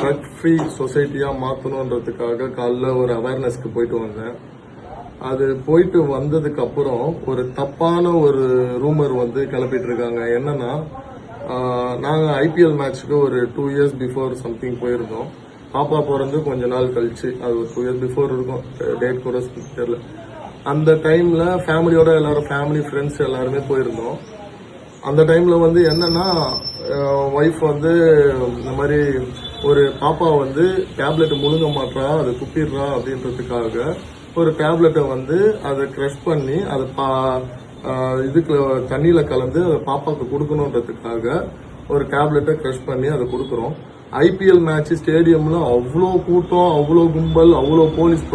Drug free சொசைட்டியாக மாற்றணுன்றதுக்காக காலைல ஒரு அவேர்னஸ்க்கு போயிட்டு வந்தேன். அது போயிட்டு வந்ததுக்கு அப்புறம் ஒரு தப்பான ஒரு ரூமர் வந்து கிளப்பிட்டு இருக்காங்க. என்னன்னா, நாங்கள் ஐபிஎல் மேட்ச்சுக்கு ஒரு 2 இயர்ஸ் பிஃபோர் சம்திங் போயிருந்தோம். பாப்பா பிறந்து கொஞ்ச நாள் கழிச்சு, அது ஒரு 2 இயர்ஸ் பிஃபோர் இருக்கும், டேட் கூட தெரியல. அந்த டைம்ல ஃபேமிலியோட எல்லாரும், ஃபேமிலி ஃப்ரெண்ட்ஸ் எல்லாருமே போயிருந்தோம். அந்த டைம்ல வந்து என்னன்னா, ஒய்ஃப் வந்து இந்த மாதிரி ஒரு பாப்பா வந்து டேப்லெட் முழுங்க மாட்டா, அதை துப்பிடுறா அப்படின்றதுக்காக ஒரு டேப்லெட்டை வந்து அதை க்ரஷ் பண்ணி அதை இதுக்கு தண்ணியில கலந்து அதை பாப்பாவுக்கு கொடுக்கணுன்றதுக்காக ஒரு டேப்லெட்டை க்ரஷ் பண்ணி அதை கொடுக்குறோம். ஐபிஎல் மேட்ச் ஸ்டேடியம்ல அவ்வளோ கூட்டம், அவ்வளோ கும்பல், அவ்வளோ போலீஸ்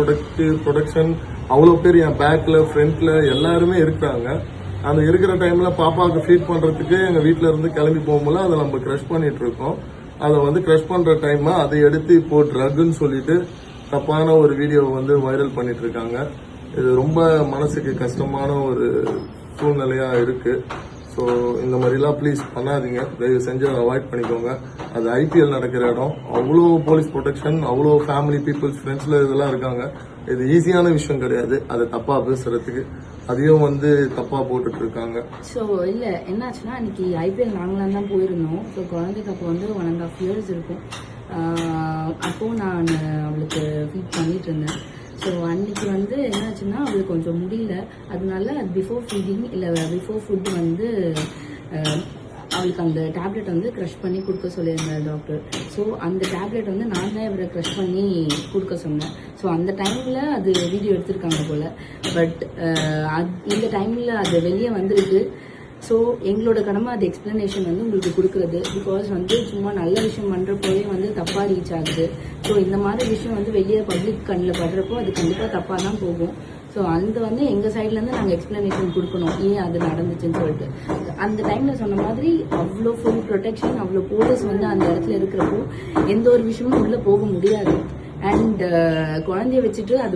ப்ரொடெக்ஷன், அவ்வளோ பேர் என் பேக்ல ஃப்ரண்ட்ல எல்லாருமே இருக்கிறாங்க. அந்த இருக்கிற டைம்ல பாப்பாவுக்கு ஃபீட் பண்றதுக்கு எங்க வீட்டுல இருந்து கிளம்பி போகும்போது அதை நம்ம க்ரஷ் பண்ணிட்டு இருக்கோம். அதை வந்து க்ரஷ் பண்ற டைம் அதை எடுத்து இப்போ ட்ரக்னு சொல்லிட்டு தப்பான ஒரு வீடியோ வந்து வைரல் பண்ணிட்டு இருக்காங்க. இது ரொம்ப மனசுக்கு கஷ்டமான ஒரு சூழ்நிலையா இருக்கு. ஸோ இந்த மாதிரிலாம் ப்ளீஸ் பண்ணாதீங்க, தயவு செஞ்சு அவாய்ட் பண்ணிக்கோங்க. அது ஐபிஎல் நடக்கிற இடம், அவ்வளோ போலீஸ் ப்ரொடெக்ஷன், அவ்வளோ ஃபேமிலி பீப்புள்ஸ் ஃப்ரெண்ட்ஸ்ல இதெல்லாம் இருக்காங்க. இது ஈஸியான விஷயம் கிடையாது அதை தப்பா பேசுறதுக்கு. அதையும் வந்து தப்பா போட்டுட்டு இருக்காங்க. ஸோ இல்லை என்னாச்சுன்னா, அன்னைக்கு ஐபிஎல் நாங்களாம் தான் போயிருந்தோம். ஸோ குழந்தைக்கு அப்போ வந்து 1.5 இயர்ஸ் இருக்கும். அப்போ நான் அவளுக்கு ஃபீட் பண்ணிட்டு இருந்தேன். ஸோ அன்னைக்கு வந்து என்னாச்சுன்னா, அவளுக்கு கொஞ்சம் முடியல. அதனால பிஃபோர் ஃபீடிங் இல்லை பிஃபோர் ஃபுட் வந்து அவளுக்கு அந்த டேப்லெட் வந்து க்ரஷ் பண்ணி கொடுக்க சொல்லியிருந்தார் டாக்டர். ஸோ அந்த டேப்லெட் வந்து நான் தான் இவரை க்ரஷ் பண்ணி கொடுக்க சொன்னேன். ஸோ அந்த டைமில் அது வீடியோ எடுத்திருக்காங்க போல். பட் இந்த டைமில் அது வெளியே வந்திருக்கு. ஸோ எங்களோட கடமை அது எக்ஸ்பிளனேஷன் வந்து உங்களுக்கு கொடுக்குறது. பிகாஸ் வந்து சும்மா நல்ல விஷயம் பண்ணுறப்போவே வந்து தப்பாக ரீச் ஆகுது. ஸோ இந்த மாதிரி விஷயம் வந்து வெளியே பப்ளிக் கண்ணில் படுறப்போ அது கண்டிப்பாக தப்பாக தான் போகும். ஸோ அந்த வந்து எங்கள் சைட்லேருந்து நாங்கள் எக்ஸ்பிளனேஷன் கொடுக்கணும், ஏன் அது நடந்துச்சுன்னு சொல்லிட்டு. அந்த டைமில் சொன்ன மாதிரி அவ்வளோ ஃபுல் ப்ரொடெக்ஷன், அவ்வளோ போலீஸ் வந்து அந்த இடத்துல இருக்கிறப்போ எந்த ஒரு விஷயமும் உள்ளே போக முடியாது. அண்ட் குழந்தைய வச்சுட்டு அது